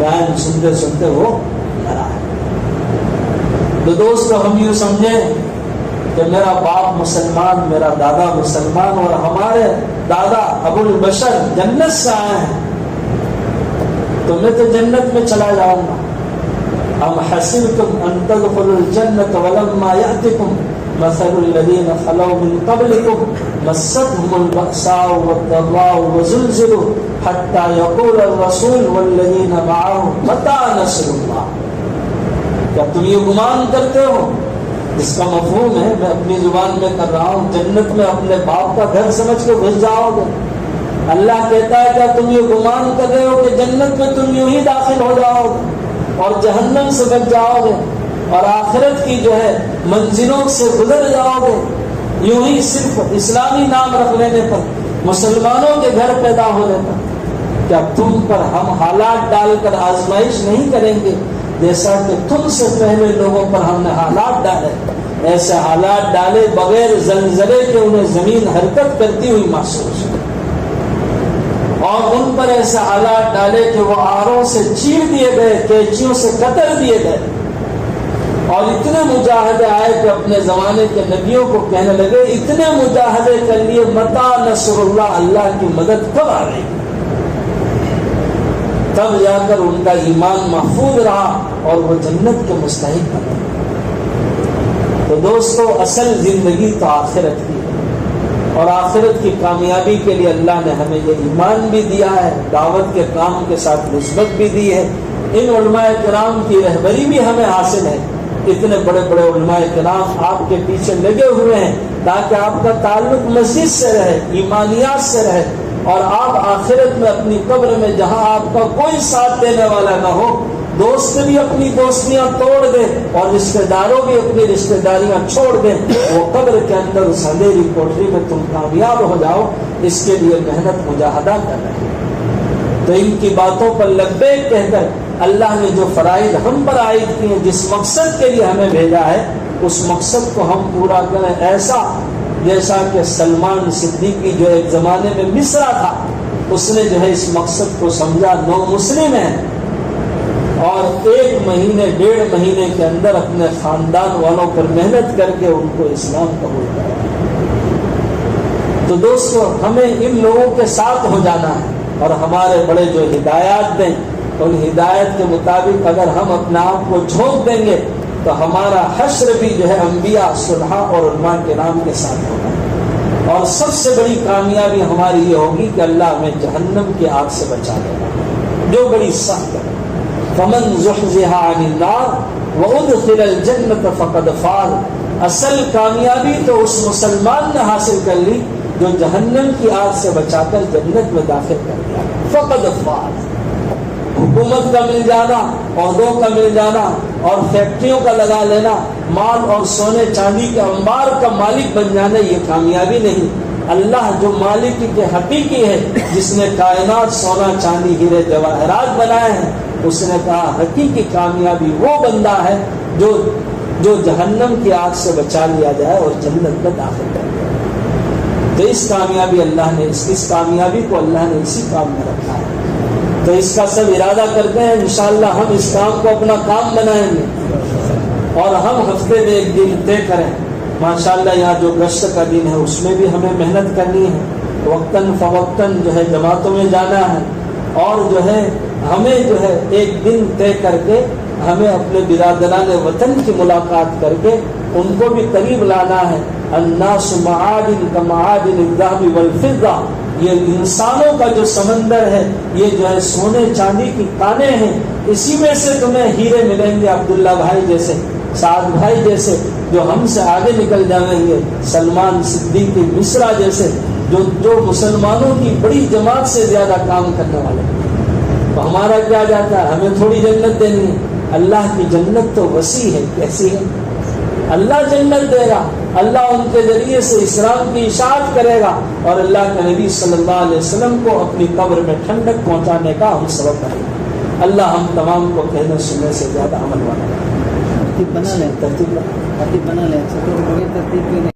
گائن سنتے سنتے وہ مرا۔ تو دوستو ہم یوں سمجھیں کہ میرا باپ مسلمان، میرا دادا مسلمان، اور ہمارے دادا ابو البشر جنت سے آئے ہیں، تو میں تو جنت میں چلا جاؤں گا۔ ام حسبتم ان تدخلوا الجنة ولما يأتكم مثل الذين خلوا من قبلكم مستهم البأساء والضراء وزلزلوا حتى يقول الرسول والذين معه متى نصر الله۔ کیا تم یہ گمان کرتے ہو؟ اس کا مفہوم ہے میں اپنی زبان میں کر رہا ہوں، جنت میں اپنے باپ کا گھر سمجھ کے گھس جاؤ گے۔ اللہ کہتا ہے کیا تم یہ گمان کر رہے ہو کہ جنت میں تم یوں ہی داخل ہو جاؤ گے اور جہنم سے بچ جاؤ گے اور آخرت کی جو ہے منزلوں سے گزر جاؤ گے یوں ہی صرف اسلامی نام رکھ لینے پر، مسلمانوں کے گھر پیدا ہونے پر؟ کیا تم پر ہم حالات ڈال کر آزمائش نہیں کریں گے جیسا کہ تم سے پہلے لوگوں پر ہم نے حالات ڈالے؟ ایسے حالات ڈالے بغیر زلزلے کے انہیں زمین حرکت کرتی ہوئی محسوس ہو، اور ان پر ایسے حالات ڈالے کہ وہ آروں سے چیر دیے گئے، کینچیوں سے قتل دیے گئے، اور اتنے مجاہدے آئے کہ اپنے زمانے کے نبیوں کو کہنے لگے اتنے مجاہدے کر لیے متا نصر اللہ، اللہ کی مدد کب آ گئی؟ تب جا کر ان کا ایمان محفوظ رہا اور وہ جنت کے مستحق بنے۔ تو دوستو اصل زندگی تو آخرت کی ہے، اور آخرت کی کامیابی کے لیے اللہ نے ہمیں یہ ایمان بھی دیا ہے، دعوت کے کام کے ساتھ نسبت بھی دی ہے، ان علماء کرام کی رہبری بھی ہمیں حاصل ہے۔ اتنے بڑے بڑے علماء کرام آپ کے پیچھے لگے ہوئے ہیں تاکہ آپ کا تعلق مسجد سے رہے، ایمانیات سے رہے، اور آپ آخرت میں اپنی قبر میں جہاں آپ کا کوئی ساتھ دینے والا نہ ہو، دوست بھی اپنی دوستیاں توڑ دیں اور رشتہ داروں بھی اپنی رشتہ داریاں چھوڑ دیں، وہ قبر کے اندر اس اندھیری کوٹری میں تم کامیاب ہو جاؤ، اس کے لیے محنت مجاہدہ کر رہے ہیں۔ تو ان کی باتوں پر لبیک کہہ کر اللہ نے جو فرائض ہم پر عائد کیے ہیں، جس مقصد کے لیے ہمیں بھیجا ہے، اس مقصد کو ہم پورا کریں، ایسا جیسا کہ سلمان صدیقی جو ایک زمانے میں مصرع تھا، اس نے جو ہے اس مقصد کو سمجھا، نو مسلم ہے، اور 1 مہینے 1.5 مہینے کے اندر اپنے خاندان والوں پر محنت کر کے ان کو اسلام قبول کرایا۔ تو دوستو ہمیں ان لوگوں کے ساتھ ہو جانا ہے، اور ہمارے بڑے جو ہدایات دیں ان ہدایت کے مطابق اگر ہم اپنے آپ کو جھونک دیں گے تو ہمارا حشر بھی جو ہے انبیاء، صلحاء اور علماء کے نام کے ساتھ ہوگا۔ اور سب سے بڑی کامیابی ہماری یہ ہوگی کہ اللہ ہمیں جہنم کی آگ سے بچا لے گا جو بڑی سخت ہے. فمن زحزح عن النار وادخل الجنة فقد فاز. اصل کامیابی تو اس مسلمان نے حاصل کر لی جو جہنم کی آگ سے بچا کر جنت میں داخل کر دیا. فقد فاز. حکومت کا مل جانا، عہدوں کا مل جانا اور فیکٹریوں کا لگا لینا، مال اور سونے چاندی کے انبار کا مالک بن جانا، یہ کامیابی نہیں. اللہ جو مالک کے حقیقی ہے، جس نے کائنات سونا چاندی ہیرے جواہرات بنائے ہیں، اس نے کہا حقیقی کامیابی وہ بندہ ہے جو جہنم کی آگ سے بچا لیا جائے اور جنت میں داخل کر دیا. تو اس کامیابی اس کامیابی کو اللہ نے اسی کام میں رکھا ہے. تو اس کا سب ارادہ کرتے ہیں انشاءاللہ ہم اس کام کو اپنا کام بنائیں گے اور ہم ہفتے میں ایک دن طے کریں. ماشاءاللہ یہاں جو گشت کا دن ہے اس میں بھی ہمیں محنت کرنی ہے، وقتاً فوقتاً جماعتوں میں جانا ہے اور ہمیں ایک دن طے کر کے ہمیں اپنے برادران وطن کی ملاقات کر کے ان کو بھی قریب لانا ہے. الناس معادن کمعادن الذهب والفضة. یہ انسانوں کا جو سمندر ہے یہ سونے چاندی کی کانیں ہیں، اسی میں سے تمہیں ہیرے ملیں گے. عبداللہ بھائی جیسے، سعد بھائی جیسے جو ہم سے آگے نکل جائیں گے، سلمان صدیقی مصرا جیسے جو مسلمانوں کی بڑی جماعت سے زیادہ کام کرنے والے. تو ہمارا کیا جاتا ہے؟ ہمیں تھوڑی جنت دینی ہے. اللہ کی جنت تو وسیع ہے. کیسی ہے؟ اللہ جنت دے گا. اللہ ان کے ذریعے سے اسلام کی اشاعت کرے گا اور اللہ کے نبی صلی اللہ علیہ وسلم کو اپنی قبر میں ٹھنڈک پہنچانے کا ہم سبب کریں گے. اللہ ہم تمام کو کہنے سننے سے زیادہ عمل والا. ترتیب بنا لیں.